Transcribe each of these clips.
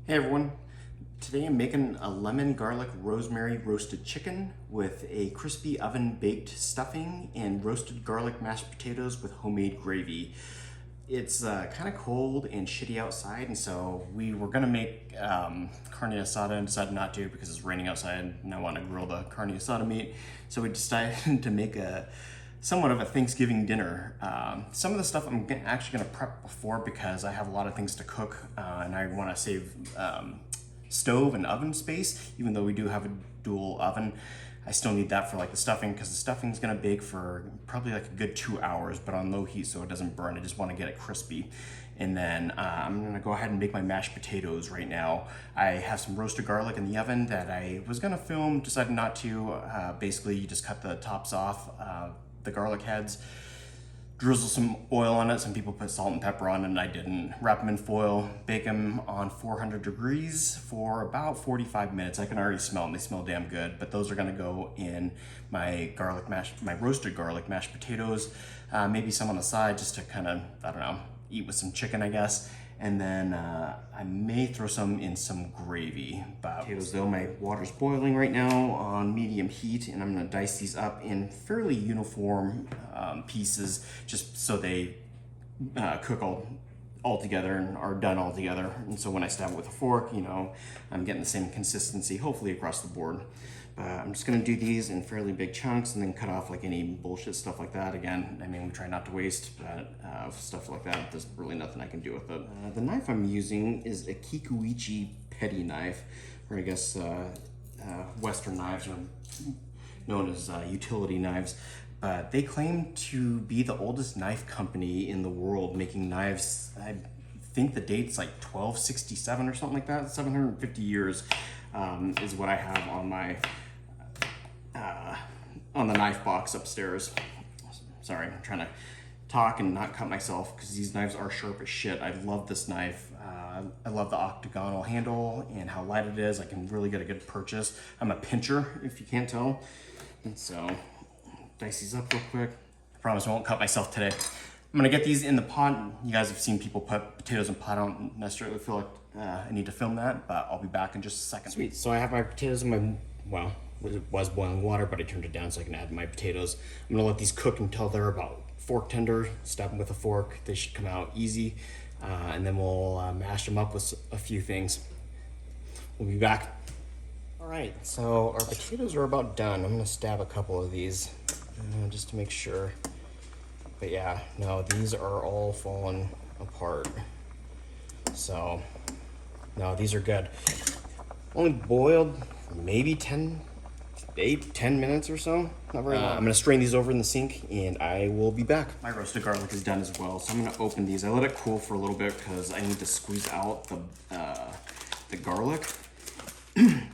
Hey everyone, today I'm making a lemon garlic rosemary roasted chicken with a crispy oven baked stuffing and roasted garlic mashed potatoes with homemade gravy. It's kind of cold and shitty outside, and so we were gonna make carne asada and decided not to because it's raining outside and I want to grill the carne asada meat. So we decided to make a somewhat of a Thanksgiving dinner. Some of the stuff I'm actually going to prep before because I have a lot of things to cook and I want to save stove and oven space. Even though we do have a dual oven, I still need that for like the stuffing because the stuffing is going to bake for probably like a good 2 hours, but on low heat so it doesn't burn. I just want to get it crispy. And then I'm gonna go ahead and make my mashed potatoes right now. I have some roasted garlic in the oven that I was gonna film, decided not to. Basically, you just cut the tops off, the garlic heads, drizzle some oil on it. Some people put salt and pepper on it, and I didn't. Wrap them in foil, bake them on 400 degrees for about 45 minutes. I can already smell them, they smell damn good, but those are gonna go in my roasted garlic mashed potatoes, maybe some on the side just to kind of, I don't know, eat with some chicken, I guess. And then I may throw some in some gravy. But potatoes though, my water's boiling right now on medium heat, and I'm gonna dice these up in fairly uniform pieces just so they cook all together and are done all together. And so when I stab it with a fork, you know, I'm getting the same consistency, hopefully across the board. I'm just gonna do these in fairly big chunks and then cut off like any bullshit stuff like that. Again, I mean, we try not to waste, but stuff like that, there's really nothing I can do with it. The knife I'm using is a Kikuichi petty knife, or I guess Western knives are known as utility knives. But they claim to be the oldest knife company in the world making knives. I think the date's like 1267 or something like that. 750 years is what I have on my on the knife box upstairs. Sorry, I'm trying to talk and not cut myself because these knives are sharp as shit. I love this knife. I love the octagonal handle and how light it is. I can really get a good purchase. I'm a pincher, if you can't tell. And so, dice these up real quick. I promise I won't cut myself today. I'm gonna get these in the pot. You guys have seen people put potatoes in pot. I don't necessarily feel like I need to film that, but I'll be back in just a second. Sweet, so I have my potatoes in my, well, it was boiling water, but I turned it down so I can add my potatoes. I'm gonna let these cook until they're about fork tender. Stab them with a fork. They should come out easy. And then we'll mash them up with a few things. We'll be back. All right, so our potatoes are about done. I'm gonna stab a couple of these just to make sure. But yeah, no, these are all falling apart. So, no, these are good. Only boiled for maybe 10 minutes or so. Not very long. I'm gonna strain these over in the sink and I will be back. My roasted garlic is done as well, so I'm gonna open these. I let it cool for a little bit because I need to squeeze out the garlic. I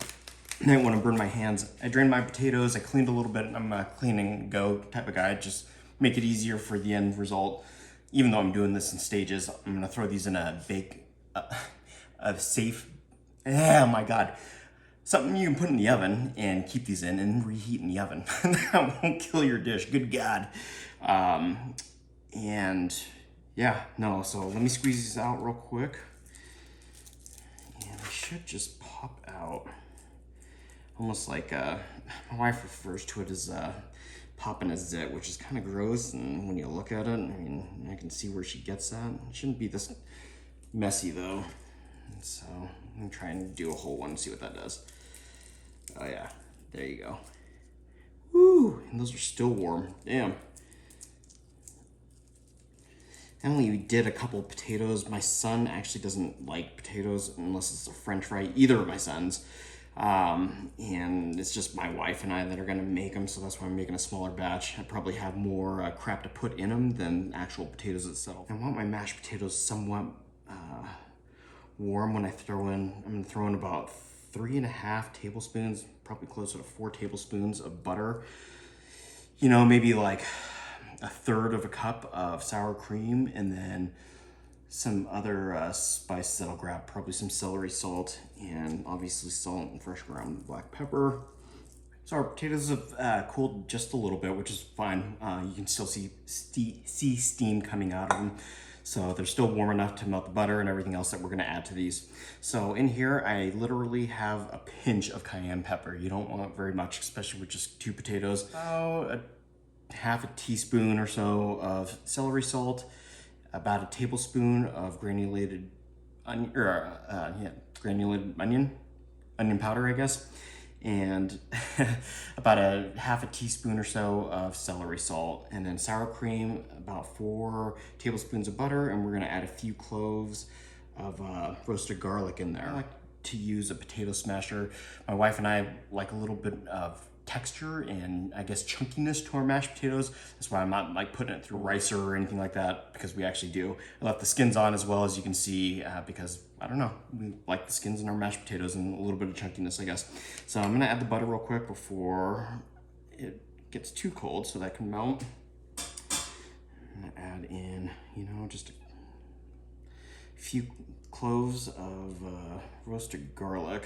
didn't want to burn my hands. I drained my potatoes, I cleaned a little bit. I'm a clean and go type of guy, just make it easier for the end result. Even though I'm doing this in stages, I'm gonna throw these in a safe, oh my God. Something you can put in the oven and keep these in and reheat in the oven. That won't kill your dish, good God. And yeah, no, so let me squeeze these out real quick. And they should just pop out. Almost like, my wife refers to it as popping a zit, which is kind of gross. And when you look at it, I mean, I can see where she gets that. It shouldn't be this messy though. And so I'm gonna try and do a whole one and see what that does. Oh yeah, there you go. Woo, and those are still warm, damn. I only did a couple potatoes. My son actually doesn't like potatoes unless it's a French fry, either of my sons. And it's just my wife and I that are gonna make them, so that's why I'm making a smaller batch. I probably have more crap to put in them than actual potatoes itself. I want my mashed potatoes somewhat warm when I throw in. I'm gonna throw in about 3.5 tablespoons, probably closer to 4 tablespoons of butter. You know, maybe like 1/3 of a cup of sour cream, and then some other spices that I'll grab, probably some celery salt, and obviously salt and fresh ground black pepper. So our potatoes have cooled just a little bit, which is fine. You can still see steam coming out of them. So they're still warm enough to melt the butter and everything else that we're gonna add to these. So in here, I literally have a pinch of cayenne pepper. You don't want very much, especially with just 2 potatoes. About a half a teaspoon or so of celery salt, about a tablespoon of granulated onion, granulated onion powder, I guess, and about a half a teaspoon or so of celery salt, and then sour cream, about 4 tablespoons of butter, and we're gonna add a few cloves of roasted garlic in there. I like to use a potato smasher. My wife and I like a little bit of texture and I guess chunkiness to our mashed potatoes. That's why I'm not like putting it through a ricer or anything like that, because we actually do. I left the skins on as well, as you can see, because I don't know, we like the skins in our mashed potatoes and a little bit of chunkiness, I guess. So I'm gonna add the butter real quick before it gets too cold so that can melt. I'm gonna add in, you know, just a few cloves of roasted garlic.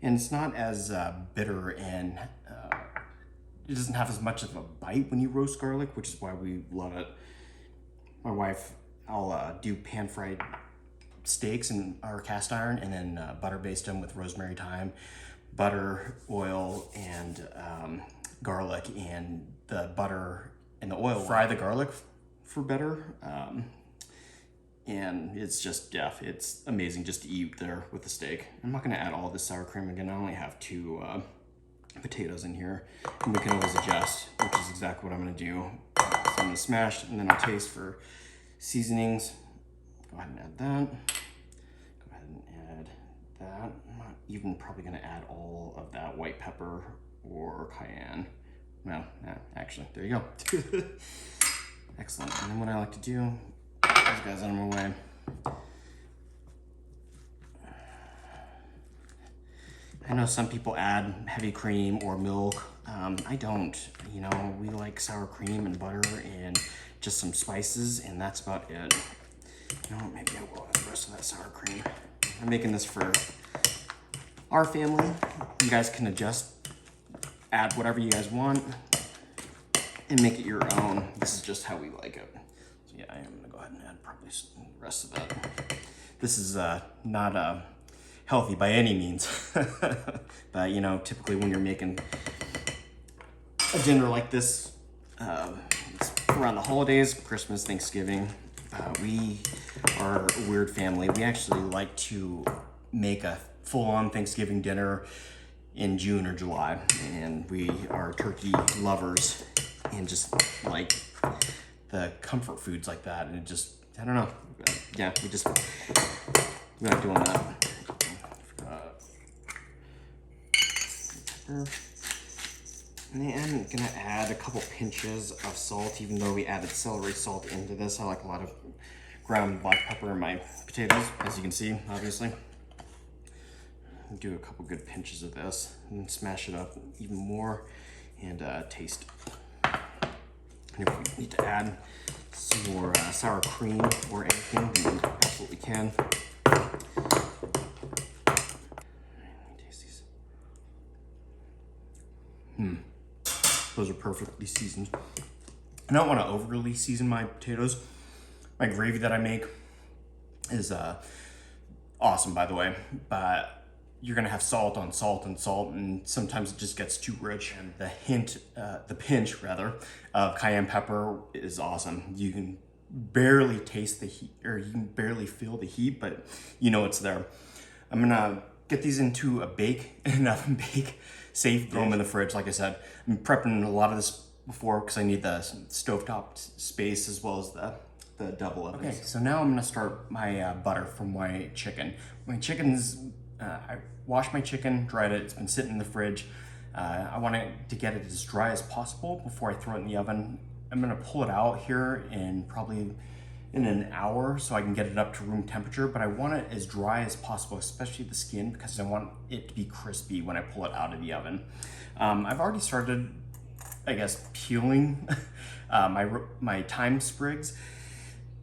And it's not as bitter, and it doesn't have as much of a bite when you roast garlic, which is why we love it. My wife, I'll do pan-fried steaks in our cast iron and then butter baste them with rosemary, thyme, butter, oil, and garlic, and the butter and the oil. Fry the garlic for better. And it's just, yeah, it's amazing just to eat there with the steak. I'm not gonna add all this sour cream again. I only have 2 potatoes in here, and we can always adjust, which is exactly what I'm gonna do. So I'm gonna smash, and then I'll taste for seasonings. Go ahead and add that. Go ahead and add that. I'm not even probably gonna add all of that white pepper or cayenne. Well, actually, there you go. Excellent. And then what I like to do, these guys out of my way. I know some people add heavy cream or milk. I don't. You know, we like sour cream and butter and just some spices, and that's about it. You know what, maybe I will add the rest of that sour cream. I'm making this for our family. You guys can adjust, add whatever you guys want, and make it your own. This is just how we like it. So yeah, I am gonna go ahead and add probably the rest of that. This is not healthy by any means, but you know, typically when you're making a dinner like this, it's around the holidays, Christmas, Thanksgiving, we are a weird family. We actually like to make a full-on Thanksgiving dinner in June or July, and we are turkey lovers and just like the comfort foods like that, and it just, I don't know, yeah, we like doing that. And I'm gonna add a couple pinches of salt, even though we added celery salt into this. I like a lot of ground black pepper in my potatoes, as you can see, obviously. Do a couple good pinches of this and smash it up even more and taste. And if we need to add some more sour cream or anything, then we absolutely can. Taste these. Those are perfectly seasoned. I don't want to overly season my potatoes. My gravy that I make is awesome, by the way, but you're gonna have salt on salt and salt, and sometimes it just gets too rich. And the pinch rather, of cayenne pepper is awesome. You can barely taste the heat, or you can barely feel the heat, but you know it's there. I'm gonna get these into an oven bake, safe, throw them in the fridge. Like I said, I'm prepping a lot of this before because I need the stovetop space as well as the double oven. Okay, so now I'm gonna start my butter from my chicken. My chicken's, I washed my chicken, dried it, it's been sitting in the fridge. I want to get it as dry as possible before I throw it in the oven. I'm gonna pull it out here in probably in an hour so I can get it up to room temperature, but I want it as dry as possible, especially the skin, because I want it to be crispy when I pull it out of the oven. I've already started, I guess, peeling my thyme sprigs.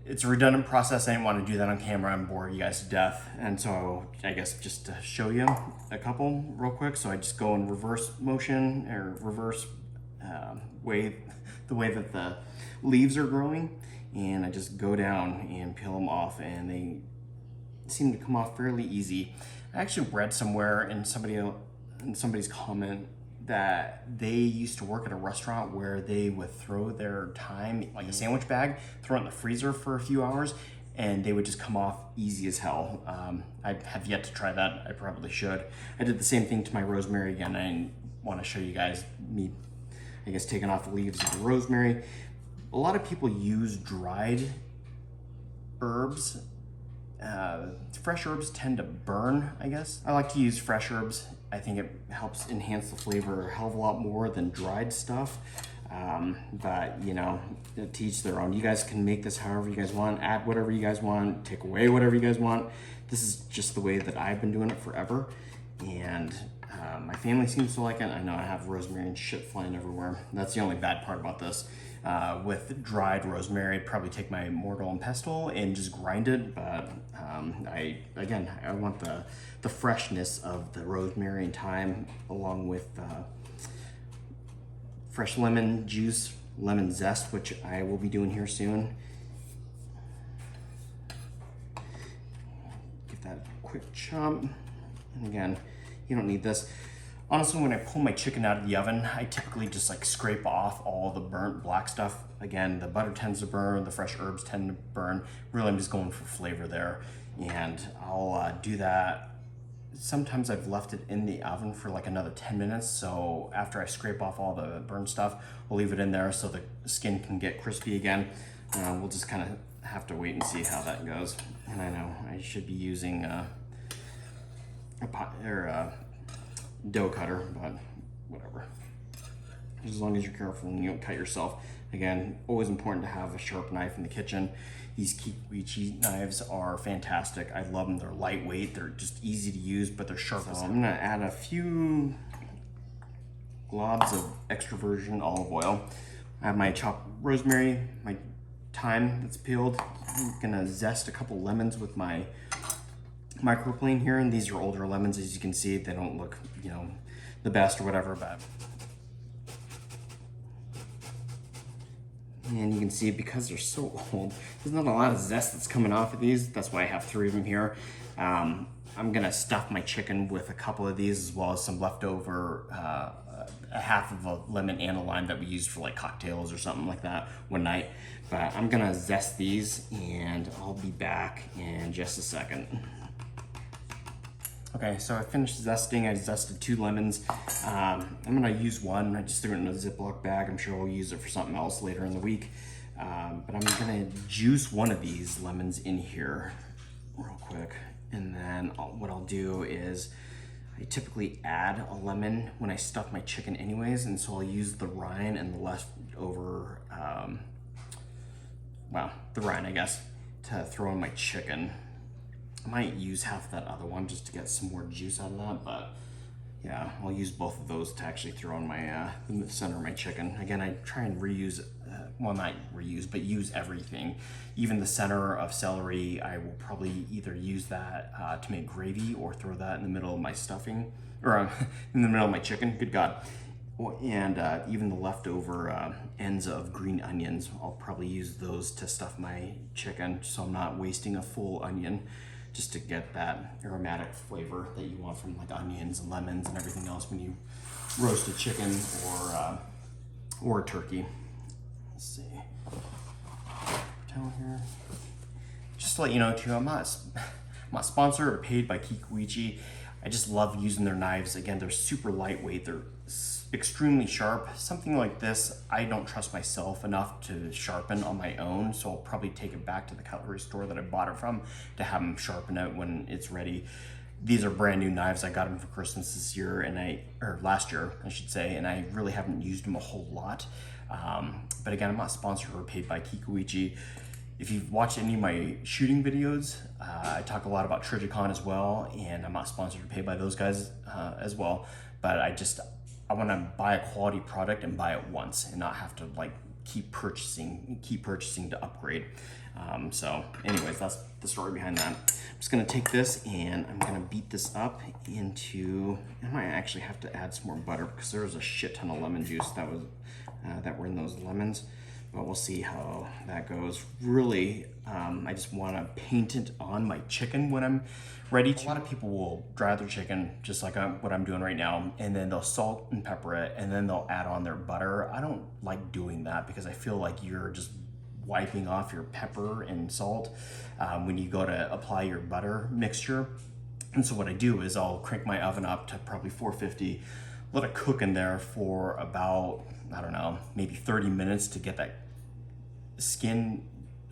It's a redundant process. I didn't want to do that on camera and bore you guys to death. And so I guess just to show you a couple real quick. So I just go in reverse motion, or reverse way, the way that the leaves are growing. and I just go down and peel them off, and they seem to come off fairly easy. I actually read somewhere in somebody's comment that they used to work at a restaurant where they would throw their thyme like a sandwich bag, throw it in the freezer for a few hours, and they would just come off easy as hell. I have yet to try that. I probably should. I did the same thing to my rosemary again. I want to show you guys me, I guess, taking off the leaves of the rosemary. A lot of people use dried herbs. Fresh herbs tend to burn, I guess. I like to use fresh herbs. I think it helps enhance the flavor a hell of a lot more than dried stuff. But you know, to each their own. You guys can make this however you guys want, add whatever you guys want, take away whatever you guys want. This is just the way that I've been doing it forever. And my family seems to like it. I know I have rosemary and shit flying everywhere. That's the only bad part about this. With dried rosemary, I'd probably take my mortar and pestle and just grind it. But I want the freshness of the rosemary and thyme, along with fresh lemon juice, lemon zest, which I will be doing here soon. Give that a quick chop. And again, you don't need this. Honestly, when I pull my chicken out of the oven, I typically just like scrape off all the burnt black stuff. Again, the butter tends to burn, the fresh herbs tend to burn. Really, I'm just going for flavor there. And I'll do that. Sometimes I've left it in the oven for like another 10 minutes. So after I scrape off all the burnt stuff, we'll leave it in there so the skin can get crispy again. We'll just kind of have to wait and see how that goes. And I know I should be using a dough cutter, but whatever. As long as you're careful and you don't cut yourself. Again, always important to have a sharp knife in the kitchen. These Kikiwichi knives are fantastic. I love them. They're lightweight. They're just easy to use, but they're sharp. So I'm gonna add a few globs of extra virgin olive oil. I have my chopped rosemary, my thyme that's peeled. I'm gonna zest a couple lemons with my microplane here, and these are older lemons. As you can see, they don't look, you know, the best or whatever, but and you can see because they're so old, there's not a lot of zest that's coming off of these. That's why I have 3 of them here. I'm gonna stuff my chicken with a couple of these, as well as some leftover a half of a lemon and a lime that we used for like cocktails or something like that one night. But I'm gonna zest these, and I'll be back in just a second. Okay, so I finished zesting. I zested 2 lemons. I'm gonna use one. I just threw it in a Ziploc bag. I'm sure we'll use it for something else later in the week. But I'm gonna juice one of these lemons in here real quick. And then what I'll do is, I typically add a lemon when I stuff my chicken anyways, and so I'll use the rind and the leftover, the rind, I guess, to throw in my chicken. I might use half that other one just to get some more juice out of that, but yeah, I'll use both of those to actually throw in my in the center of my chicken. Again, I try and reuse, well, not reuse, but use everything. Even the center of celery, I will probably either use that to make gravy or throw that in the middle of my stuffing, or in the middle of my chicken, good God. And even the leftover ends of green onions, I'll probably use those to stuff my chicken, so I'm not wasting a full onion, just to get that aromatic flavor that you want from like onions and lemons and everything else when you roast a chicken or a turkey. Let's see. Towel here. Just to let you know too, I'm not sponsored or paid by Kikiwichi. I just love using their knives. Again, they're super lightweight. They're extremely sharp. Something like this, I don't trust myself enough to sharpen on my own, so I'll probably take it back to the cutlery store that I bought it from to have them sharpen it when it's ready. These are brand new knives. I got them for Christmas this year, or last year, I should say, and I really haven't used them a whole lot. But again, I'm not sponsored or paid by Kikiwichi. If you've watched any of my shooting videos, I talk a lot about Trijicon as well, and I'm not sponsored or paid by those guys as well, but I want to buy a quality product and buy it once and not have to like keep purchasing to upgrade. So anyways, that's the story behind that. I'm just gonna take this and I'm gonna beat this up into, I might actually have to add some more butter because there was a shit ton of lemon juice that were in those lemons. but we'll see how that goes. Really, I just want to paint it on my chicken when I'm ready to. A lot of people will dry their chicken just like what I'm doing right now, and then they'll salt and pepper it, and then they'll add on their butter. I don't like doing that because I feel like you're just wiping off your pepper and salt when you go to apply your butter mixture. And so what I do is I'll crank my oven up to probably 450, let it cook in there for about, I don't know, maybe 30 minutes to get that skin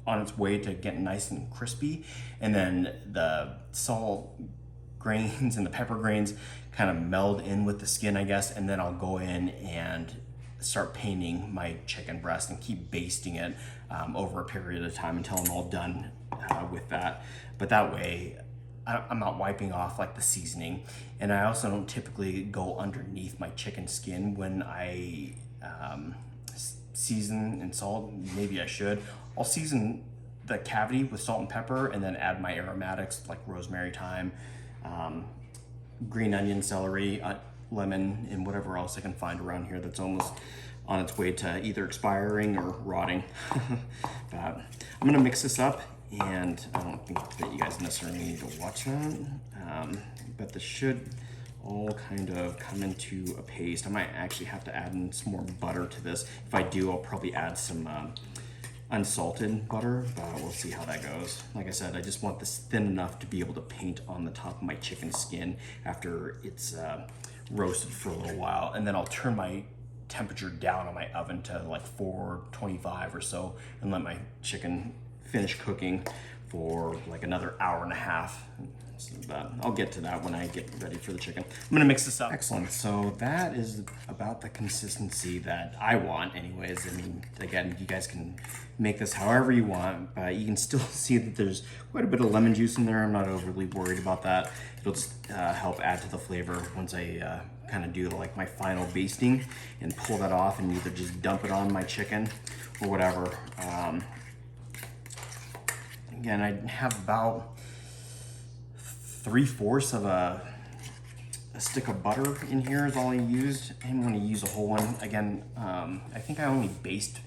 on its way to get nice and crispy. And then the salt grains and the pepper grains kind of meld in with the skin, I guess. And then I'll go in and start painting my chicken breast and keep basting it over a period of time until I'm all done with that. But that way, I'm not wiping off like the seasoning. And I also don't typically go underneath my chicken skin when I season and salt. Maybe I should. I'll season the cavity with salt and pepper and then add my aromatics like rosemary, thyme, green onion, celery, lemon, and whatever else I can find around here that's almost on its way to either expiring or rotting. But I'm gonna mix this up, and I don't think that you guys necessarily need to watch that, but this should all kind of come into a paste. I might actually have to add in some more butter to this. If I do, I'll probably add some unsalted butter, but we'll see how that goes. Like I said, I just want this thin enough to be able to paint on the top of my chicken skin after it's roasted for a little while, and then I'll turn my temperature down on my oven to like 425 or so and let my chicken finish cooking for like another hour and a half. But I'll get to that when I get ready for the chicken. I'm gonna mix this up. Excellent, so that is about the consistency that I want anyways. I mean, again, you guys can make this however you want, but you can still see that there's quite a bit of lemon juice in there. I'm not overly worried about that. It'll just help add to the flavor once I kind of do like my final basting and pull that off and either just dump it on my chicken or whatever. Again, I have about 3/4 of a stick of butter in here is all I used. I'm going to use a whole one. Again, I think I only baste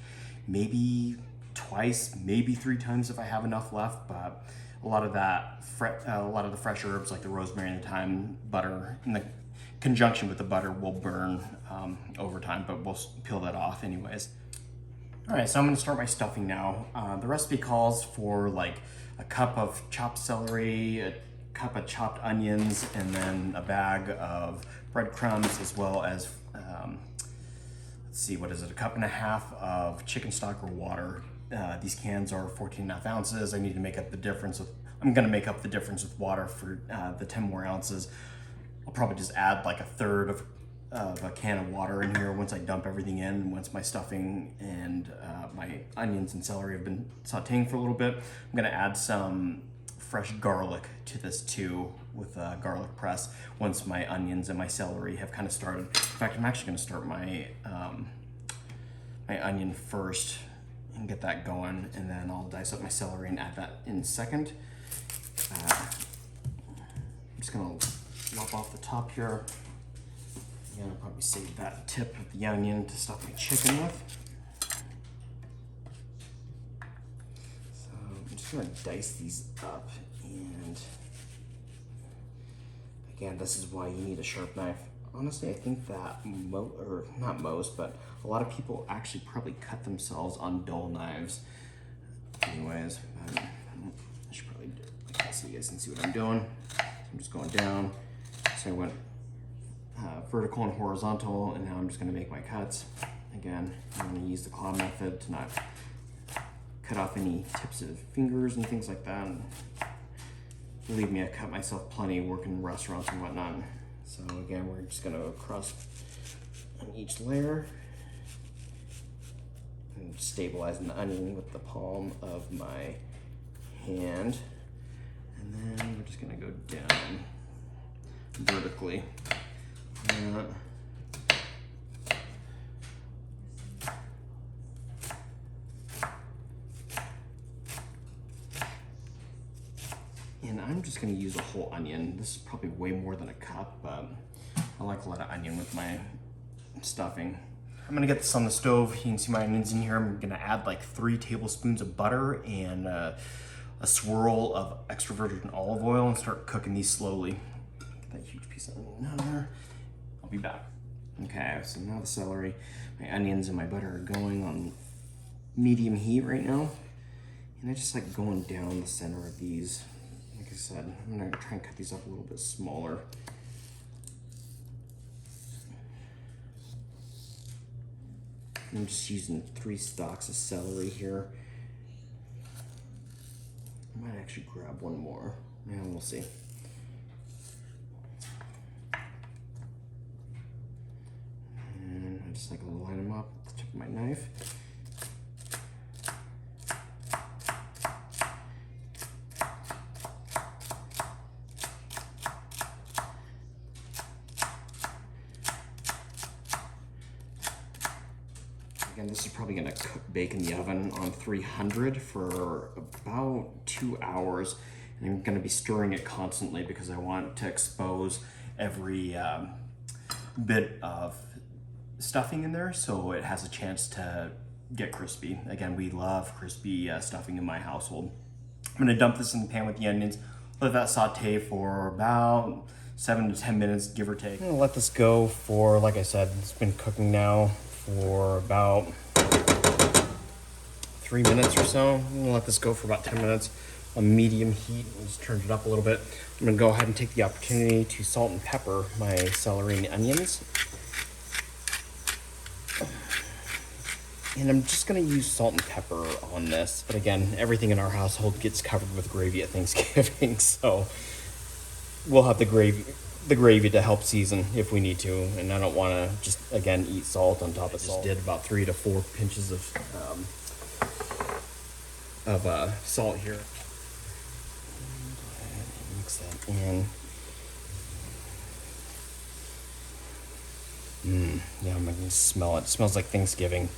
maybe twice, maybe 3 times if I have enough left, but a lot of that, a lot of the fresh herbs like the rosemary and the thyme, butter, in the conjunction with the butter will burn over time, but we'll peel that off anyways. All right, so I'm gonna start my stuffing now. The recipe calls for like a cup of chopped celery, a cup of chopped onions, and then a bag of breadcrumbs, as well as, let's see, what is it? A cup and a half of chicken stock or water. These cans are 14.5 ounces. I need to make up the difference with, I'm gonna make up the difference with water for the 10 more ounces. I'll probably just add like 1/3 of a can of water in here once I dump everything in, once my stuffing and my onions and celery have been sauteing for a little bit. I'm gonna add some fresh garlic to this too with a garlic press once my onions and my celery have kind of started. In fact, I'm actually gonna start my, my onion first and get that going, and then I'll dice up my celery and add that in second. I'm just gonna lop off the top here. Again, I'll probably save that tip of the onion to stuff my chicken with. So I'm just gonna dice these up, and again, this is why you need a sharp knife. Honestly, I think that or not most, but a lot of people actually probably cut themselves on dull knives. Anyways, I should probably do it like this so you guys can see what I'm doing. I'm just going down. So I went vertical and horizontal, and now I'm just going to make my cuts. Again, I'm going to use the claw method to not cut off any tips of fingers and things like that. And believe me, I cut myself plenty working in restaurants and whatnot. So again, we're just going to cross on each layer and stabilizing the onion with the palm of my hand. And then we're just going to go down vertically. And I'm just going to use a whole onion. This is probably way more than a cup, but I like a lot of onion with my stuffing. I'm gonna get this on the stove. You can see my onions in here. I'm gonna add like 3 tablespoons of butter and a swirl of extra virgin olive oil and start cooking these slowly. Get that huge piece of onion on there. I'll be back. Okay, so now the celery, my onions and my butter are going on medium heat right now. And I just like going down the center of these. Like I said, I'm gonna try and cut these up a little bit smaller. I'm just using 3 stalks of celery here. I might actually grab one more. Yeah, we'll see. And I just like to line them up with the tip of my knife. Again, this is probably gonna bake in the oven on 300 for about 2 hours. And I'm gonna be stirring it constantly because I want to expose every bit of stuffing in there so it has a chance to get crispy. Again, we love crispy stuffing in my household. I'm gonna dump this in the pan with the onions, let that saute for about 7 to 10 minutes, give or take. I'm gonna let this go for, like I said, it's been cooking now for about 3 minutes or so. I'm gonna let this go for about 10 minutes on medium heat. I just turned it up a little bit. I'm gonna go ahead and take the opportunity to salt and pepper my celery and onions. And I'm just gonna use salt and pepper on this. But again, everything in our household gets covered with gravy at Thanksgiving, so we'll have the gravy to help season if we need to. And I don't wanna just, again, eat salt on top of salt. I just did about 3 to 4 pinches of salt here. Go ahead and mix that in. Yeah, I'm gonna smell it. It smells like Thanksgiving.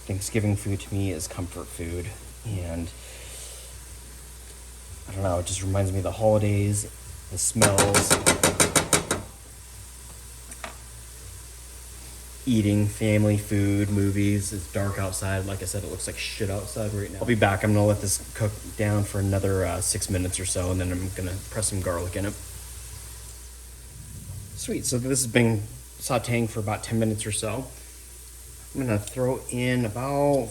Thanksgiving food to me is comfort food, and I don't know, it just reminds me of the holidays, the smells, eating family food, movies. It's dark outside. Like I said, it looks like shit outside right now. I'll be back. I'm gonna let this cook down for another 6 minutes or so, and then I'm gonna press some garlic in it. Sweet, so this has been sauteing for about 10 minutes or so. I'm gonna throw in about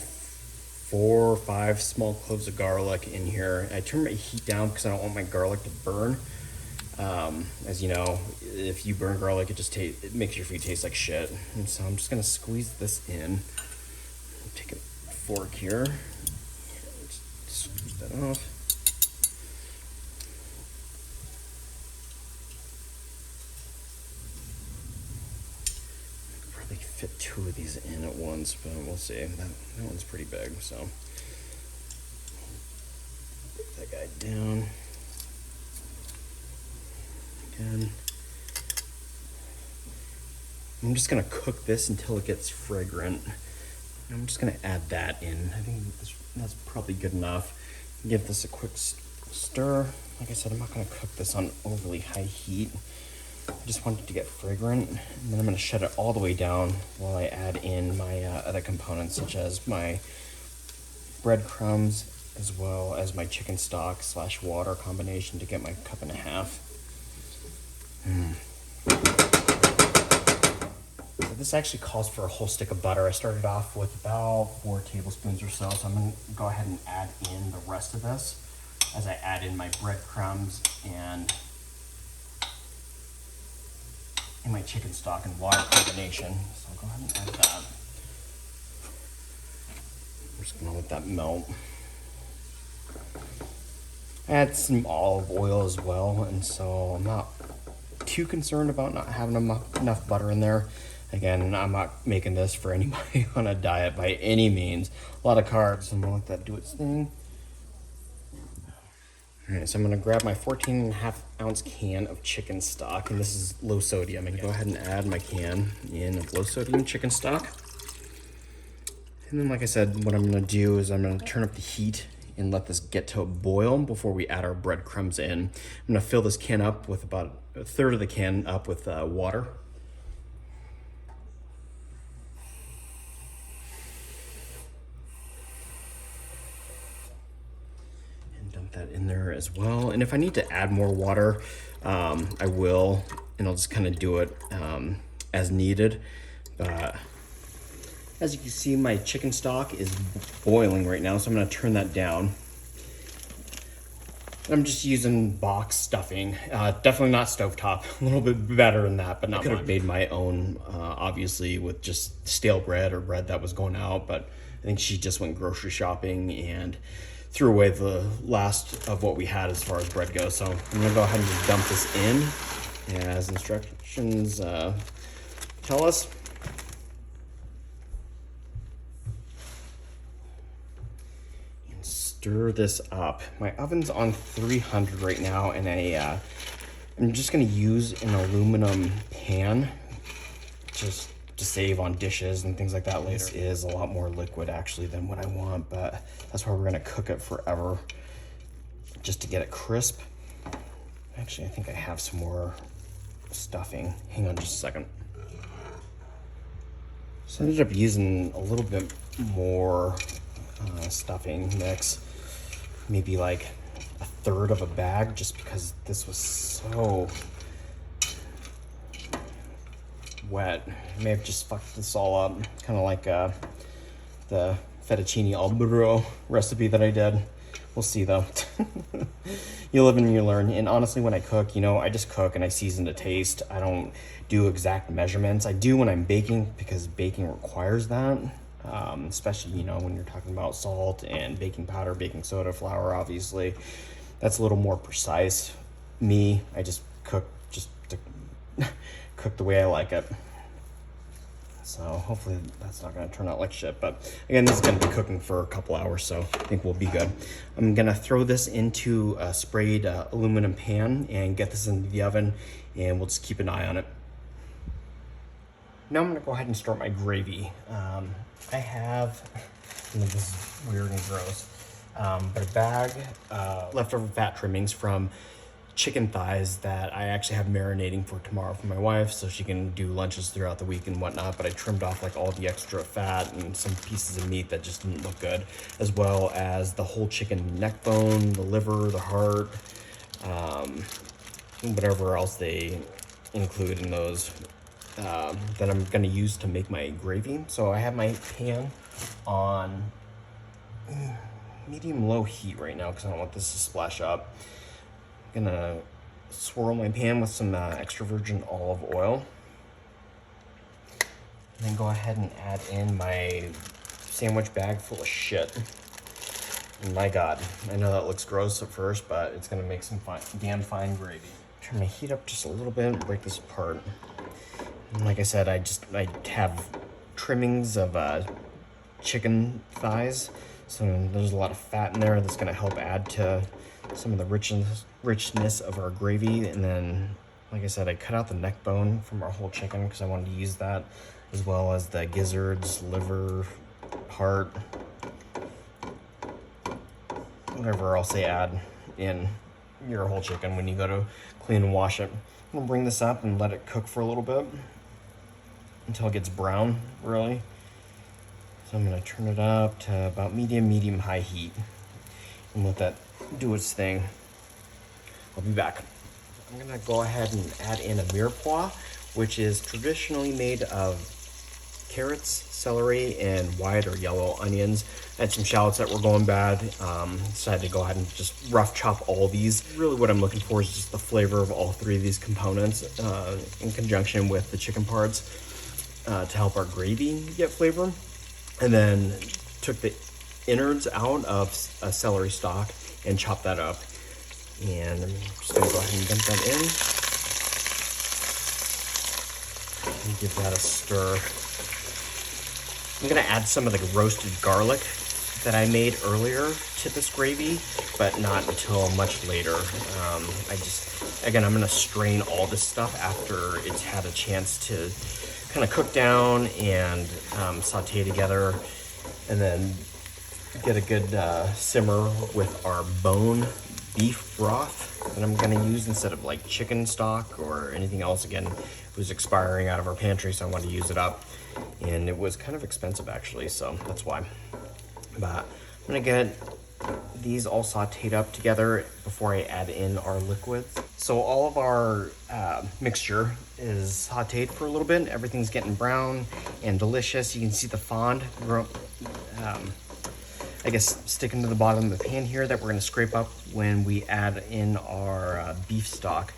4 or 5 small cloves of garlic in here. I turn my heat down because I don't want my garlic to burn. As you know, if you burn garlic, it makes your food taste like shit. And so I'm just gonna squeeze this in. Take a fork here. Just squeeze that off. Fit 2 of these in at once, but we'll see. That one's pretty big, so put that guy down again. I'm just gonna cook this until it gets fragrant. I'm just gonna add that in. I think that's probably good enough. Give this a quick stir. Like I said, I'm not gonna cook this on overly high heat. I just want it to get fragrant, and then I'm going to shut it all the way down while I add in my other components, such as my breadcrumbs, as well as my chicken stock / water combination to get my 1.5 cups. So this actually calls for a whole stick of butter. I started off with about 4 tablespoons or so, so I'm going to go ahead and add in the rest of this as I add in my breadcrumbs and my chicken stock and water combination. So I'll go ahead and add that. I'm just gonna let that melt. Add some olive oil as well, and so I'm not too concerned about not having enough butter in there. Again, I'm not making this for anybody on a diet by any means. A lot of carbs, and we'll let that do its thing. All right, so I'm gonna grab my 14.5 ounce can of chicken stock, and this is low sodium. I'm gonna go ahead and add my can in of low sodium chicken stock. And then, like I said, what I'm gonna do is I'm gonna turn up the heat and let this get to a boil before we add our breadcrumbs in. I'm going to fill this can up with about 1/3 of the can up with water. And then I'm going to add my chicken stock in. And then I'm going to turn up the heat and let this get to a boil before we add our breadcrumbs in. I'm going to fill this can up with about 1/3 of the can up with water. And then I'm going to add my chicken stock in. And then I'm going to turn up the heat and let this get to a boil before we add our breadcrumbs in. I'm going to fill this can up with water. there as well. And if I need to add more water, I will, and I'll just kind of do it as needed. But as you can see, my chicken stock is boiling right now, so I'm gonna turn that down. I'm just using box stuffing, definitely not stovetop. A little bit better than that, but not. I could have made my own, obviously, with just stale bread or bread that was going out, but I think she just went grocery shopping and threw away the last of what we had as far as bread goes. So I'm gonna go ahead and just dump this in as instructions tell us. Stir this up. My oven's on 300 right now, and I'm just gonna use an aluminum pan just to save on dishes and things like that later. This is a lot more liquid actually than what I want, but that's why we're gonna cook it forever just to get it crisp. Actually, I think I have some more stuffing. Hang on just a second. So I ended up using a little bit more stuffing mix, maybe like a third of a bag, just because this was so wet. I may have just fucked this all up, kind of like the fettuccine alburro recipe that I did. We'll see though. You live and you learn. And honestly, when I cook, you know, I just cook and I season to taste. I don't do exact measurements. I do when I'm baking, because baking requires that. Especially, you know, when you're talking about salt and baking powder, baking soda, flour, obviously. That's a little more precise. Me, I just cook just to cook the way I like it. So hopefully that's not gonna turn out like shit. But again, this is gonna be cooking for a couple hours, so I think we'll be good. I'm gonna throw this into a sprayed aluminum pan and get this into the oven, and we'll just keep an eye on it. Now I'm gonna go ahead and start my gravy. I have, this is weird and gross, but a bag leftover fat trimmings from chicken thighs that I actually have marinating for tomorrow for my wife, so she can do lunches throughout the week and whatnot. But I trimmed off like all the extra fat and some pieces of meat that just didn't look good, as well as the whole chicken neck bone, the liver, the heart, whatever else they include in those. That I'm gonna use to make my gravy. So I have my pan on medium-low heat right now because I don't want this to splash up. I'm gonna swirl my pan with some extra virgin olive oil. And then go ahead and add in my sandwich bag full of shit. And my God, I know that looks gross at first, but it's gonna make some damn fine gravy. Turn my heat up just a little bit and break this apart. And like I said, I have trimmings of chicken thighs, so there's a lot of fat in there that's gonna help add to some of the richness of our gravy. And then, like I said, I cut out the neck bone from our whole chicken because I wanted to use that, as well as the gizzards, liver, heart, whatever else they add in your whole chicken when you go to clean and wash it. I'm gonna bring this up and let it cook for a little bit until it gets brown, really. So I'm gonna turn it up to about medium-high heat and let that do its thing. I'll be back. I'm gonna go ahead and add in a Mirepoix, which is traditionally made of carrots, celery, and white or yellow onions. I had some shallots that were going bad, decided to go ahead and just rough chop all these. Really what I'm looking for is just the flavor of all three of these components in conjunction with the chicken parts to help our gravy get flavor. And then took the innards out of a celery stalk and chopped that up. And I'm just gonna go ahead and dump that in and give that a stir. I'm gonna add some of the roasted garlic that I made earlier to this gravy, but not until much later. Again, I'm gonna strain all this stuff after it's had a chance to kind of cook down and saute together, and then get a good simmer with our bone beef broth that I'm gonna use instead of like chicken stock or anything else. Again, it was expiring out of our pantry, so I wanted to use it up. And it was kind of expensive actually, so that's why. But I'm gonna get these all sauteed up together before I add in our liquids. So all of our mixture is sauteed for a little bit. Everything's getting brown and delicious. You can see the fond I guess sticking to the bottom of the pan here that we're gonna scrape up when we add in our beef stock.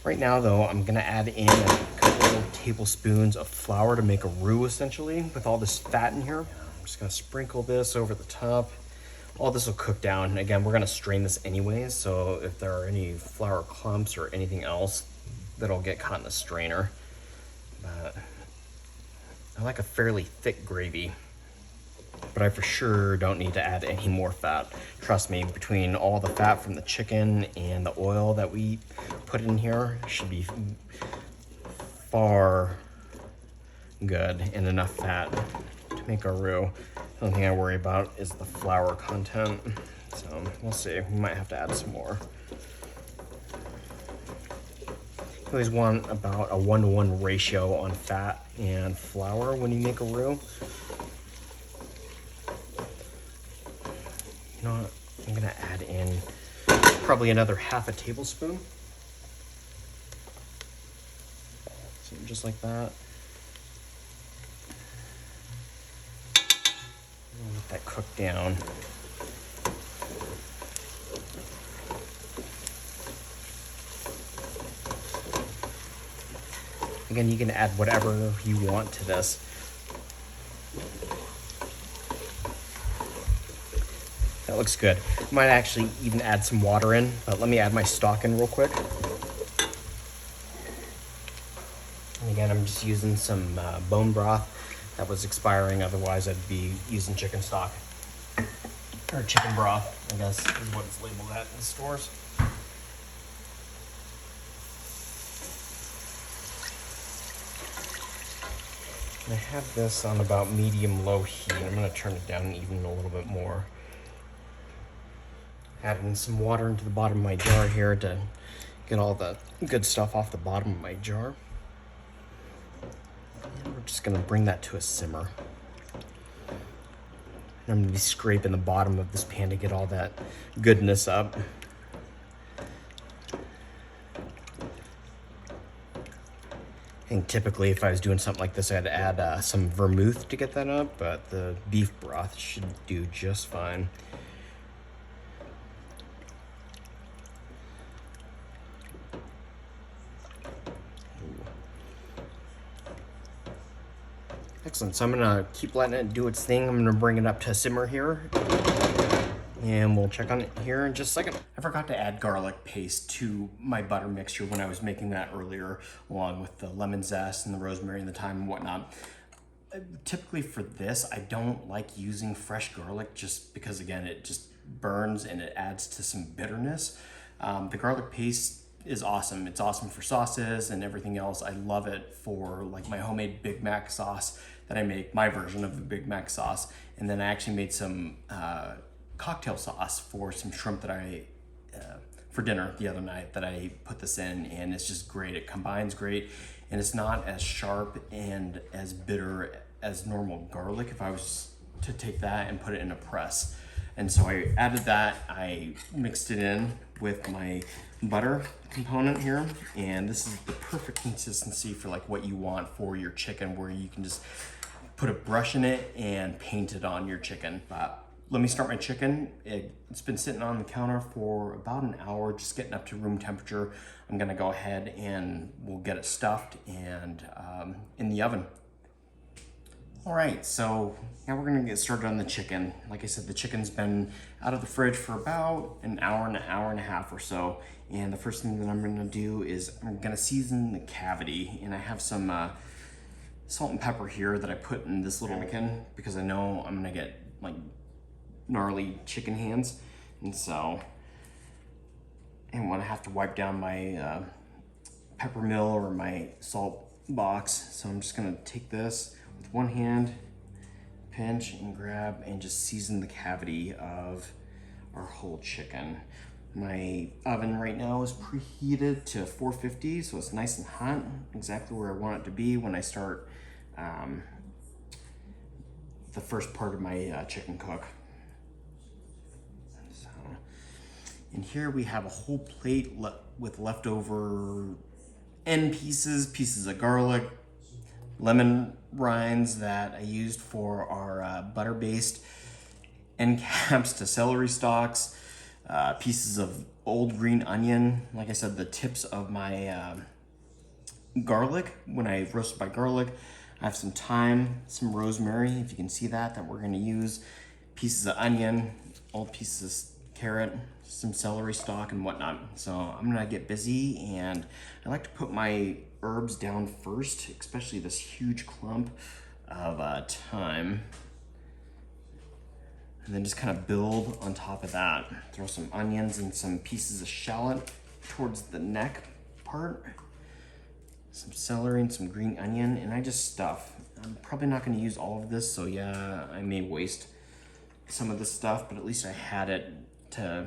Right now though, I'm gonna add in a couple of tablespoons of flour to make a roux essentially with all this fat in here. I'm just gonna sprinkle this over the top. All this will cook down. Again, we're gonna strain this anyways, so if there are any flour clumps or anything else, that'll get caught in the strainer. But I like a fairly thick gravy, but I for sure don't need to add any more fat. Trust me, between all the fat from the chicken and the oil that we put in here, it should be far good and enough fat to make our roux. The only thing I worry about is the flour content. So we'll see, we might have to add some more. You always want about a 1-to-1 ratio on fat and flour when you make a roux. You know what, I'm gonna add in probably another half a tablespoon. So just like that. Let that cook down. Again, you can add whatever you want to this. That looks good. Might actually even add some water in, but let me add my stock in real quick. And again, I'm just using some bone broth that was expiring, otherwise I'd be using chicken stock. Or chicken broth, I guess is what it's labeled at in the stores. And I have this on about medium-low heat. I'm gonna turn it down even a little bit more. Adding some water into the bottom of my jar here to get all the good stuff off the bottom of my jar. And we're just gonna bring that to a simmer. And I'm gonna be scraping the bottom of this pan to get all that goodness up. I think typically if I was doing something like this, I'd add some vermouth to get that up, but the beef broth should do just fine. Excellent, so I'm gonna keep letting it do its thing. I'm gonna bring it up to a simmer here, and we'll check on it here in just a second. I forgot to add garlic paste to my butter mixture when I was making that earlier, along with the lemon zest and the rosemary and the thyme and whatnot. Typically for this, I don't like using fresh garlic just because, again, it just burns and it adds to some bitterness. The garlic paste is awesome. It's awesome for sauces and everything else. I love it for like my homemade Big Mac sauce that I make, my version of the Big Mac sauce. And then I actually made some cocktail sauce for some shrimp that I, for dinner the other night that I put this in, and it's just great. It combines great, and it's not as sharp and as bitter as normal garlic if I was to take that and put it in a press. And so I added that, I mixed it in with my butter component here, and this is the perfect consistency for like what you want for your chicken, where you can just put a brush in it and paint it on your chicken. Let me start my chicken. It's been sitting on the counter for about an hour, just getting up to room temperature. I'm gonna go ahead and we'll get it stuffed and in the oven. All right, so now we're gonna get started on the chicken. Like I said, the chicken's been out of the fridge for about an hour and a half or so. And the first thing that I'm gonna do is I'm gonna season the cavity. And I have some salt and pepper here that I put in this little ramekin because I know I'm gonna get like gnarly chicken hands. And so I want to have to wipe down my pepper mill or my salt box. So I'm just gonna take this with one hand, pinch and grab and just season the cavity of our whole chicken. My oven right now is preheated to 450, so it's nice and hot, exactly where I want it to be when I start the first part of my chicken cook. So And here we have a whole plate with leftover end pieces of garlic, lemon rinds that I used for our butter-based end caps to celery stalks, pieces of old green onion, like I said, the tips of my garlic, when I roasted my garlic. I have some thyme, some rosemary, if you can see that we're gonna use, pieces of onion, old pieces of carrot, some celery stalk and whatnot. So I'm gonna get busy, and I like to put my herbs down first, especially this huge clump of thyme. And then just kind of build on top of that. Throw some onions and some pieces of shallot towards the neck part. Some celery and some green onion, and I just stuff. I'm probably not going to use all of this, so yeah, I may waste some of this stuff, but at least I had it to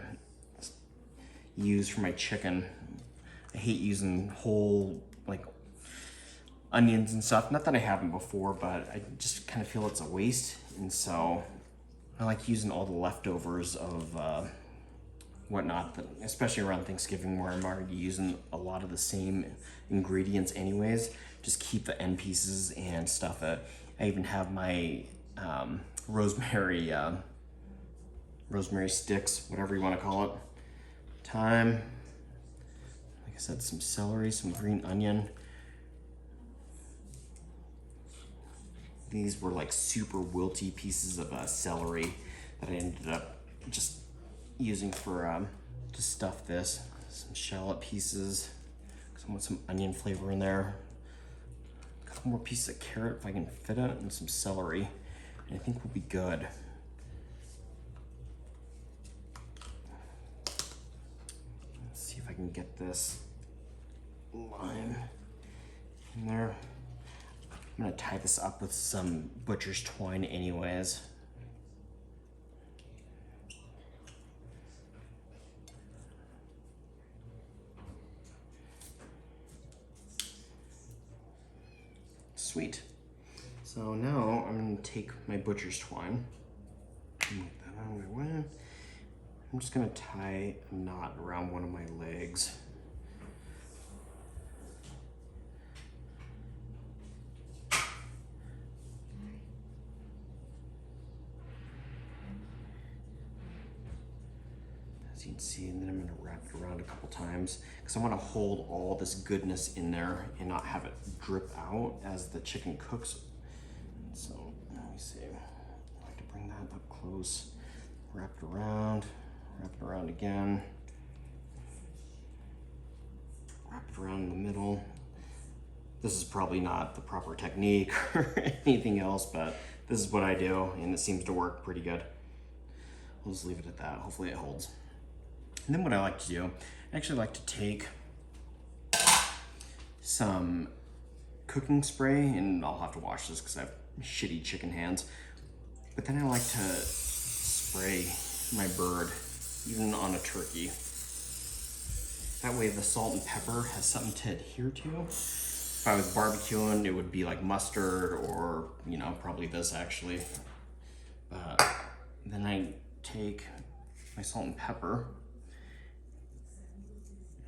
use for my chicken. I hate using whole, like, onions and stuff. Not that I haven't before, but I just kind of feel it's a waste, and so I like using all the leftovers of whatnot, but especially around Thanksgiving, where I'm already using a lot of the same ingredients anyways. Just keep the end pieces and stuff it. I even have my rosemary sticks, whatever you want to call it. Thyme, like I said, some celery, some green onion. These were like super wilty pieces of celery that I ended up just using for to stuff this. Some shallot pieces, because I want some onion flavor in there. A couple more pieces of carrot if I can fit it, and some celery, and I think we'll be good. Let's see if I can get this lime in there. I'm gonna tie this up with some butcher's twine anyways. Sweet. So now I'm gonna take my butcher's twine, move that out of my way. I'm just gonna tie a knot around one of my legs. As you can see, and then I'm gonna wrap it around a couple times because I wanna hold all this goodness in there and not have it drip out as the chicken cooks. So let me see, I like to bring that up close, wrap it around again, wrap it around in the middle. This is probably not the proper technique or anything else, but this is what I do, and it seems to work pretty good. We'll just leave it at that. Hopefully it holds. And then what I like to do, I actually like to take some cooking spray, and I'll have to wash this because I have shitty chicken hands, but then I like to spray my bird, even on a turkey. That way the salt and pepper has something to adhere to. If I was barbecuing, it would be like mustard or, you know, probably this actually. Then I take my salt and pepper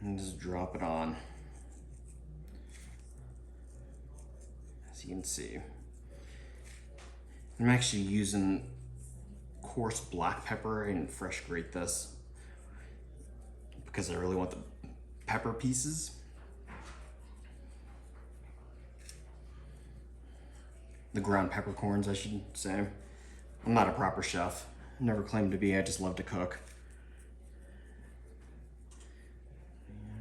and just drop it on. As you can see, I'm actually using coarse black pepper and fresh grate this because I really want the pepper pieces. The ground peppercorns, I should say. I'm not a proper chef. Never claimed to be, I just love to cook.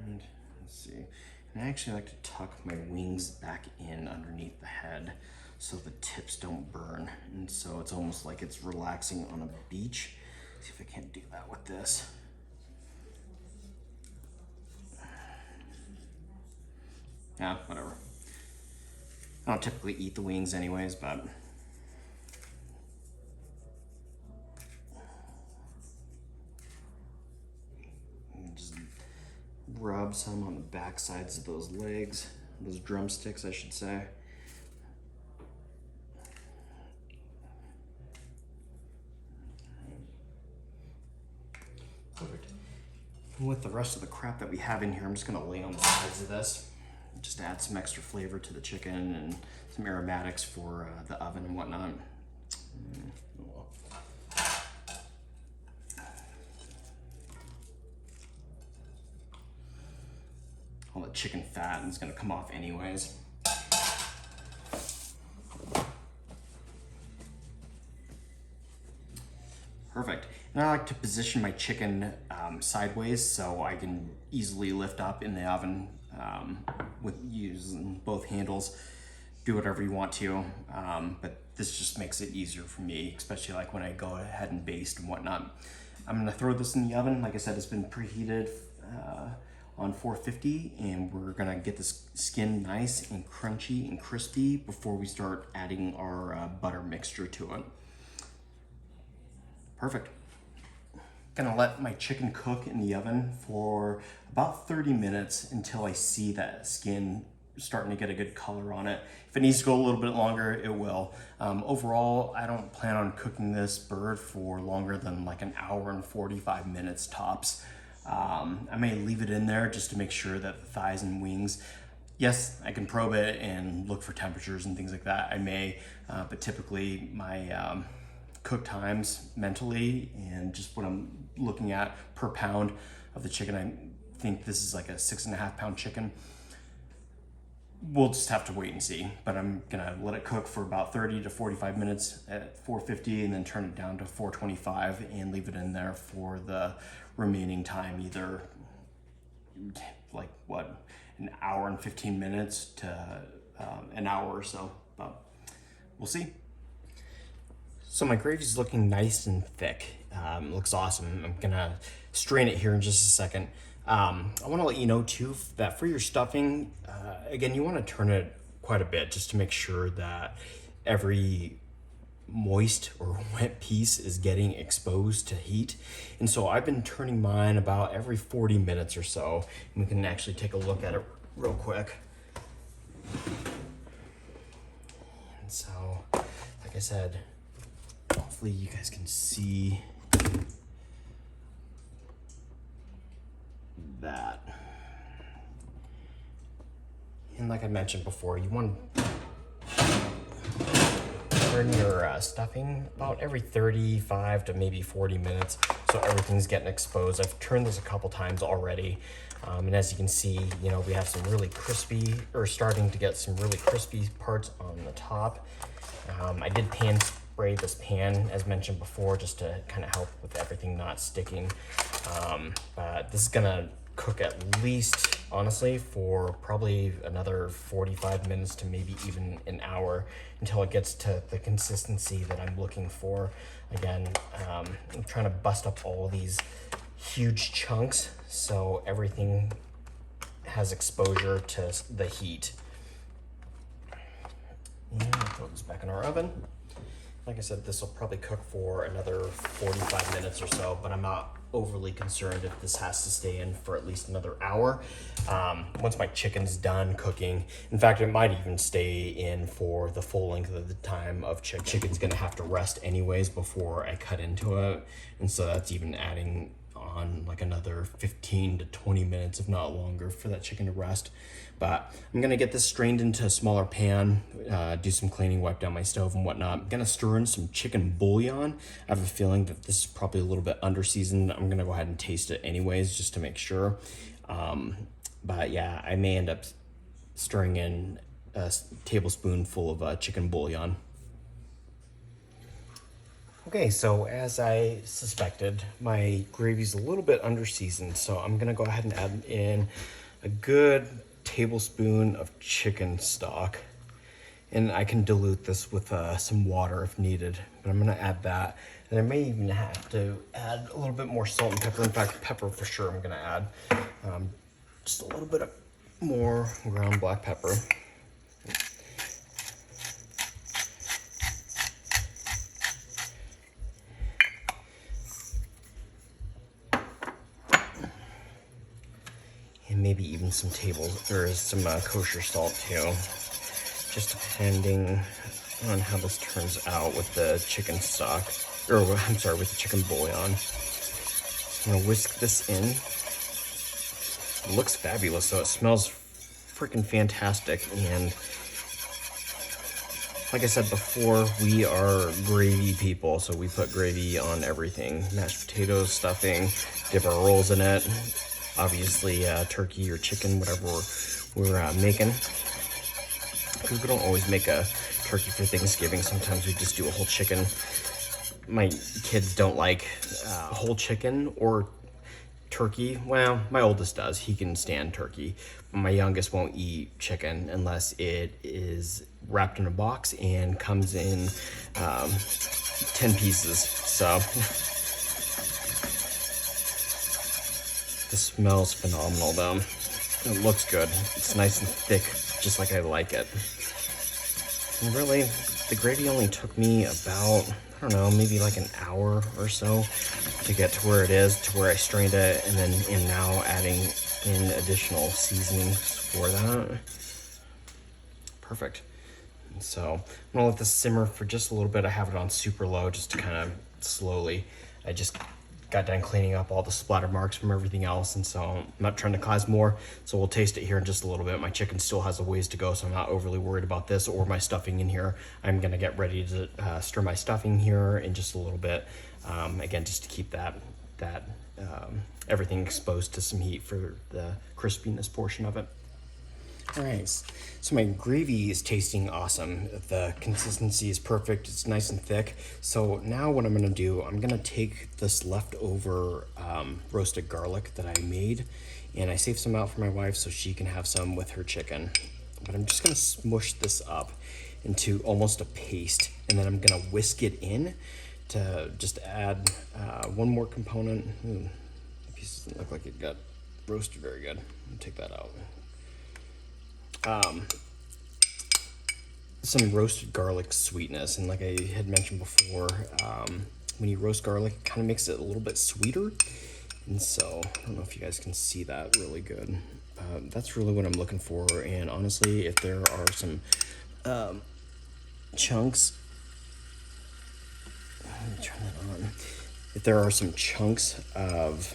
And let's see. And I actually like to tuck my wings back in underneath the head so the tips don't burn. And so it's almost like it's relaxing on a beach. Let's see if I can't do that with this. Yeah, whatever. I don't typically eat the wings anyways, but just rub some on the back sides of those legs, those drumsticks, I should say. Perfect. With the rest of the crap that we have in here, I'm just gonna lay on the sides of this, just to add some extra flavor to the chicken and some aromatics for the oven and whatnot. All the chicken fat is gonna come off anyways. Perfect. And I like to position my chicken sideways so I can easily lift up in the oven with using both handles. Do whatever you want to, but this just makes it easier for me, especially like when I go ahead and baste and whatnot. I'm gonna throw this in the oven. Like I said, it's been preheated on 450, and we're gonna get this skin nice and crunchy and crispy before we start adding our butter mixture to it. Perfect. Gonna let my chicken cook in the oven for about 30 minutes until I see that skin starting to get a good color on it. If it needs to go a little bit longer, it will. Overall, I don't plan on cooking this bird for longer than like an hour and 45 minutes tops. I may leave it in there just to make sure that the thighs and wings, yes, I can probe it and look for temperatures and things like that. I may, but typically my cook times mentally and just what I'm looking at per pound of the chicken, I think this is like a 6.5 pound chicken. We'll just have to wait and see, but I'm gonna let it cook for about 30 to 45 minutes at 450 and then turn it down to 425 and leave it in there for the remaining time, either like what, an hour and 15 minutes to an hour or so, but we'll see. So my gravy's looking nice and thick. Looks awesome. I'm gonna strain it here in just a second. I wanna let you know too that for your stuffing, again, you wanna turn it quite a bit just to make sure that every moist or wet piece is getting exposed to heat. And so I've been turning mine about every 40 minutes or so. And we can actually take a look at it real quick. And so, like I said, hopefully you guys can see that. And like I mentioned before, you want to turn your stuffing about every 35 to maybe 40 minutes so everything's getting exposed. I've turned this a couple times already. And as you can see, you know, we have some really crispy, or starting to get some really crispy parts on the top. I did pan spray this pan, as mentioned before, just to kind of help with everything not sticking. But this is gonna cook at least, honestly, for probably another 45 minutes to maybe even an hour until it gets to the consistency that I'm looking for. Again, I'm trying to bust up all these huge chunks so everything has exposure to the heat. And I'll throw this back in our oven. Like I said, this will probably cook for another 45 minutes or so, but I'm not overly concerned if this has to stay in for at least another hour. Once my chicken's done cooking, in fact, it might even stay in for the full length of the time of chicken's gonna have to rest anyways before I cut into it. And so that's even adding on like another 15 to 20 minutes, if not longer, for that chicken to rest. But I'm gonna get this strained into a smaller pan, do some cleaning, wipe down my stove and whatnot. I'm gonna stir in some chicken bouillon. I have a feeling that this is probably a little bit under seasoned. I'm gonna go ahead and taste it anyways, just to make sure. But yeah, I may end up stirring in a tablespoonful of chicken bouillon. Okay, so as I suspected, my gravy's a little bit under seasoned, so I'm gonna go ahead and add in a good tablespoon of chicken stock. And I can dilute this with some water if needed, but I'm gonna add that. And I may even have to add a little bit more salt and pepper. In fact, pepper for sure I'm gonna add. Just a little bit of more ground black pepper. And maybe even some kosher salt too, just depending on how this turns out with the chicken stock, or I'm sorry, with the chicken bouillon. I'm gonna whisk this in It looks fabulous, so it smells freaking fantastic. And like I said before, we are gravy people, so we put gravy on everything. Mashed potatoes, stuffing, dip our rolls in it. Obviously, turkey or chicken, whatever we're making. Because we don't always make a turkey for Thanksgiving. Sometimes we just do a whole chicken. My kids don't like whole chicken or turkey. Well, my oldest does. He can stand turkey. My youngest won't eat chicken unless it is wrapped in a box and comes in 10 pieces. So this smells phenomenal though. It looks good. It's nice and thick, just like I like it. And really, the gravy only took me about, I don't know, maybe like an hour or so to get to where it is, to where I strained it, and then am now adding in additional seasonings for that. Perfect. So I'm gonna let this simmer for just a little bit. I have it on super low just to kind of slowly. I just got done cleaning up all the splatter marks from everything else, and so I'm not trying to cause more. So we'll taste it here in just a little bit. My chicken still has a ways to go, so I'm not overly worried about this or my stuffing in here. I'm gonna get ready to stir my stuffing here in just a little bit. Again, just to keep that everything exposed to some heat for the crispiness portion of it. All right, so my gravy is tasting awesome. The consistency is perfect. It's nice and thick. So now what I'm gonna do, I'm gonna take this leftover roasted garlic that I made, and I saved some out for my wife so she can have some with her chicken. But I'm just gonna smush this up into almost a paste, and then I'm gonna whisk it in to just add one more component. The piece doesn't look like it got roasted very good. I'll take that out. Some roasted garlic sweetness, and like I had mentioned before, when you roast garlic, it kind of makes it a little bit sweeter, and so I don't know if you guys can see that really good. That's really what I'm looking for, and honestly, if there are some chunks, let me turn that on. If there are some chunks of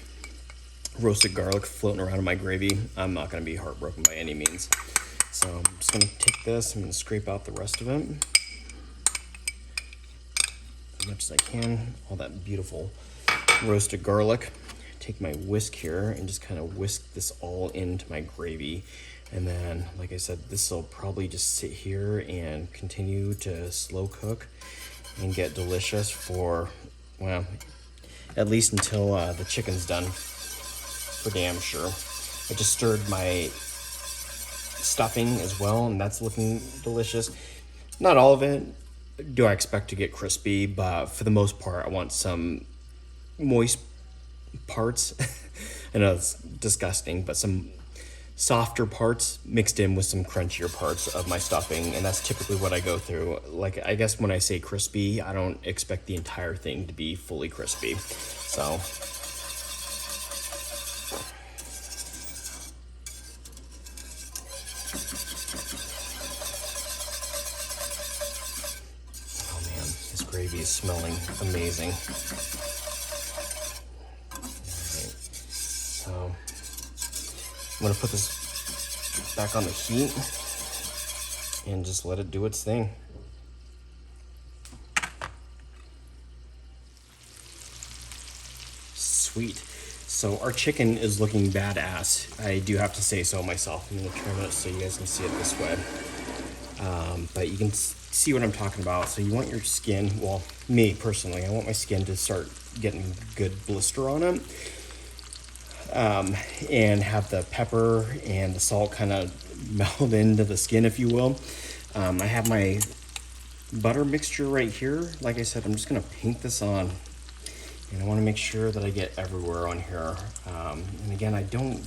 roasted garlic floating around in my gravy, I'm not going to be heartbroken by any means. So I'm just going to take this, I'm going to scrape out the rest of it as much as I can, all that beautiful roasted garlic. Take my whisk here and just kind of whisk this all into my gravy. And then, like I said, this will probably just sit here and continue to slow cook and get delicious for, well, at least until the chicken's done, for damn sure. I just stirred my stuffing as well, and that's looking delicious. Not all of it do I expect to get crispy, but for the most part, I want some moist parts. I know it's disgusting, but some softer parts mixed in with some crunchier parts of my stuffing, and that's typically what I go through. Like, I guess when I say crispy, I don't expect the entire thing to be fully crispy. So gravy is smelling amazing. Alright, so I'm gonna put this back on the heat and just let it do its thing. Sweet. So our chicken is looking badass. I do have to say so myself. I'm gonna turn it so you guys can see it this way. But you can see what I'm talking about. So you want your skin, well, me personally, I want my skin to start getting good blister on it, and have the pepper and the salt kind of meld into the skin, if you will. I have my butter mixture right here. Like I said, I'm just gonna paint this on, and I want to make sure that I get everywhere on here. And again, I don't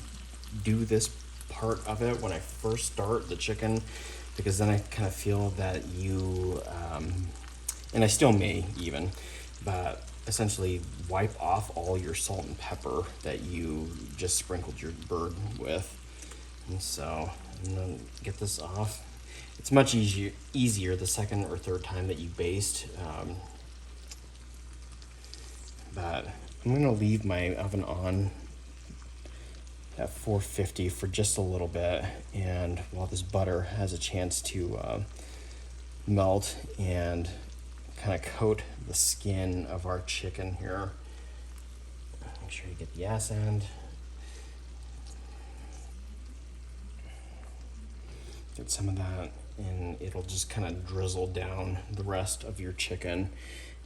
do this part of it when I first start the chicken, because then I kind of feel that you, and I still may even, but essentially wipe off all your salt and pepper that you just sprinkled your bird with. And so I'm gonna get this off. It's much easier the second or third time that you baste. But I'm gonna leave my oven on at 450 for just a little bit, and while this butter has a chance to melt and kind of coat the skin of our chicken here. Make sure you get the ass end. Get some of that, and it'll just kind of drizzle down the rest of your chicken.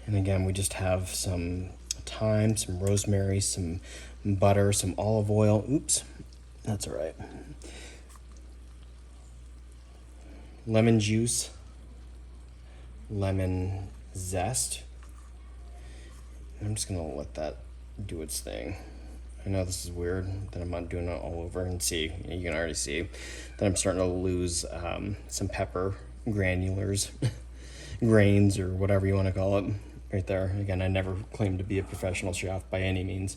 And again, we just have some thyme, some rosemary, some butter, some olive oil. Oops, that's all right. Lemon juice, lemon zest. I'm just gonna let that do its thing. I know this is weird that I'm not doing it all over, and see, you can already see that I'm starting to lose some pepper granulars, grains, or whatever you want to call it, right there. Again, I never claimed to be a professional chef by any means,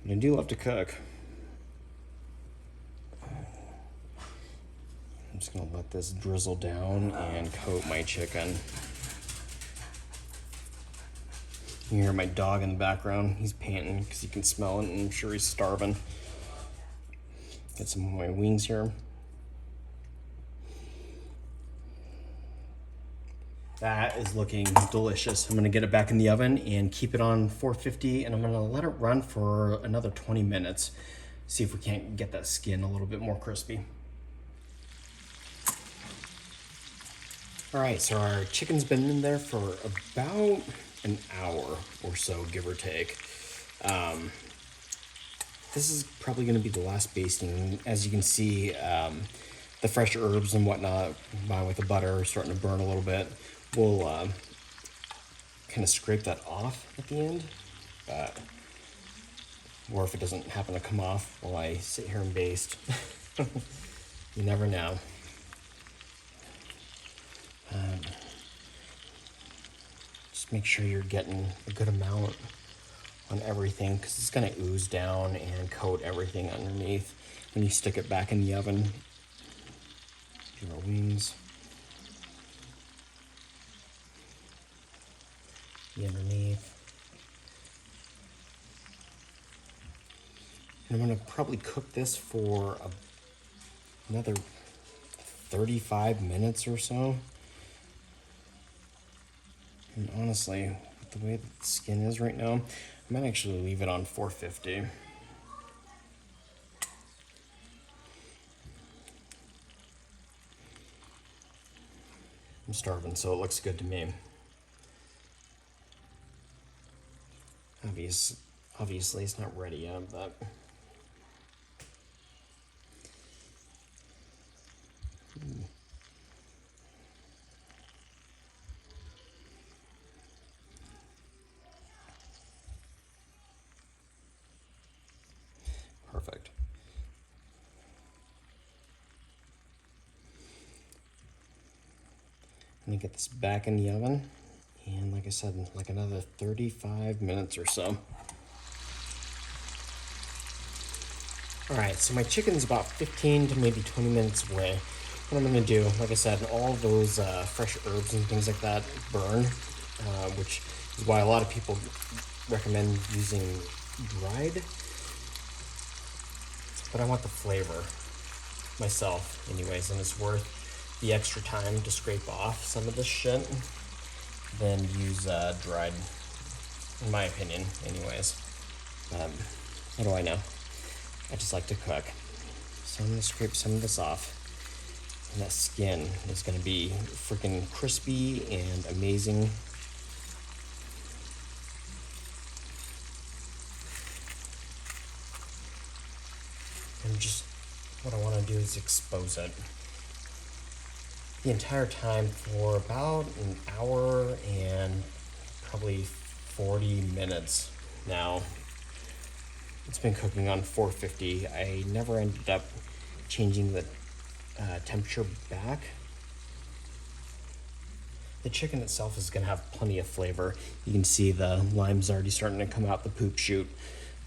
but I do love to cook. I'm just gonna let this drizzle down and coat my chicken. You hear my dog in the background. He's panting because he can smell it, and I'm sure he's starving. Get some of my wings here. That is looking delicious. I'm gonna get it back in the oven and keep it on 450, and I'm gonna let it run for another 20 minutes. See if we can't get that skin a little bit more crispy. All right, so our chicken's been in there for about an hour or so, give or take. This is probably going to be the last basting. As you can see, the fresh herbs and whatnot, combined with the butter, are starting to burn a little bit. We'll kind of scrape that off at the end, or if it doesn't happen to come off while I sit here and baste. You never know. Just make sure you're getting a good amount on everything, because it's going to ooze down and coat everything underneath when you stick it back in the oven. Do our wings. The underneath. And I'm going to probably cook this for another 35 minutes or so. And honestly, with the way that the skin is right now, I might actually leave it on 450. I'm starving, so it looks good to me. Obviously, it's not ready yet, but perfect. I'm gonna get this back in the oven, and like I said, like another 35 minutes or so. All right, so my chicken's about 15 to maybe 20 minutes away. What I'm gonna do, like I said, all those fresh herbs and things like that burn, which is why a lot of people recommend using dried. But I want the flavor myself anyways, and it's worth the extra time to scrape off some of this shit than use dried, in my opinion anyways. What do I know? I just like to cook. So I'm gonna scrape some of this off, and that skin is gonna be freaking crispy and amazing. And just what I want to do is expose it the entire time for about an hour and probably 40 minutes now. It's been cooking on 450. I never ended up changing the temperature back. The chicken itself is going to have plenty of flavor. You can see the lime's already starting to come out the poop chute.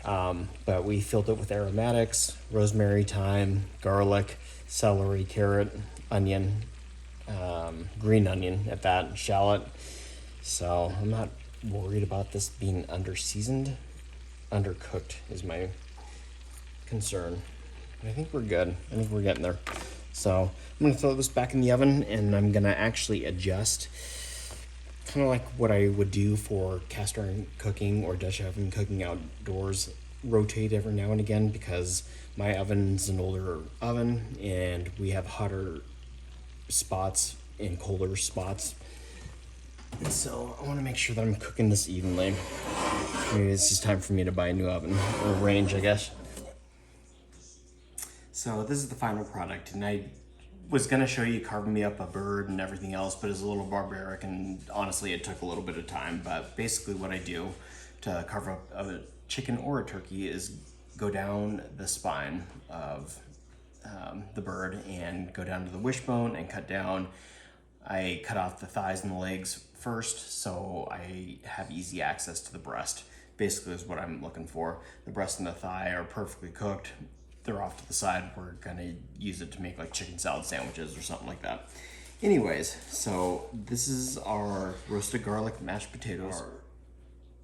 But we filled it with aromatics, rosemary, thyme, garlic, celery, carrot, onion, green onion at that, shallot. So I'm not worried about this being under-seasoned. Undercooked is my concern. I think we're good. I think we're getting there. So I'm gonna throw this back in the oven, and I'm gonna actually adjust, kind of like what I would do for cast iron cooking or Dutch oven cooking outdoors. Rotate every now and again because my oven's an older oven and we have hotter spots and colder spots. And so I want to make sure that I'm cooking this evenly. Maybe it's just time for me to buy a new oven or range, I guess. So this is the final product, and I was gonna show you carving me up a bird and everything else, but it's a little barbaric, and honestly it took a little bit of time. But basically what I do to carve up a chicken or a turkey is go down the spine of the bird and go down to the wishbone and cut down. I cut off the thighs and the legs first, so I have easy access to the breast. Basically is what I'm looking for. The breast and the thigh are perfectly cooked. They're off to the side. We're gonna use it to make like chicken salad sandwiches or something like that. Anyways, so this is our roasted garlic mashed potatoes, our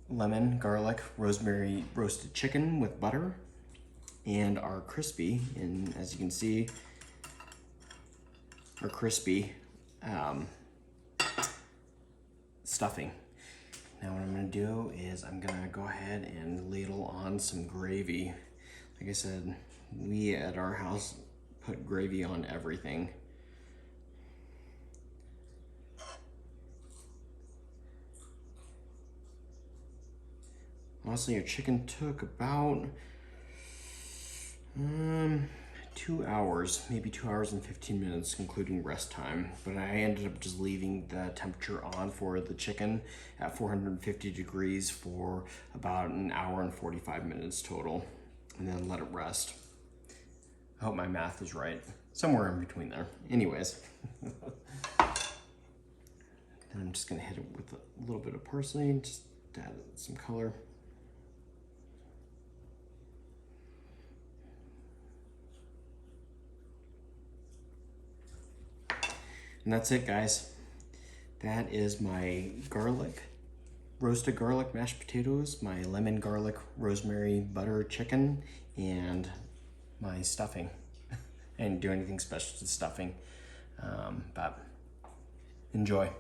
lemon, garlic, rosemary roasted chicken with butter, and our crispy, and as you can see, our crispy stuffing. Now what I'm gonna do is I'm gonna go ahead and ladle on some gravy. Like I said, we at our house put gravy on everything. Honestly, our chicken took about 2 hours, maybe 2 hours and 15 minutes, including rest time. But I ended up just leaving the temperature on for the chicken at 450 degrees for about an hour and 45 minutes total, and then let it rest. I hope my math is right. Somewhere in between there. Anyways. Then I'm just gonna hit it with a little bit of parsley, just to add some color. And that's it, guys. That is my roasted garlic mashed potatoes, my lemon garlic rosemary butter chicken, and my stuffing. I didn't do anything special to stuffing, but enjoy.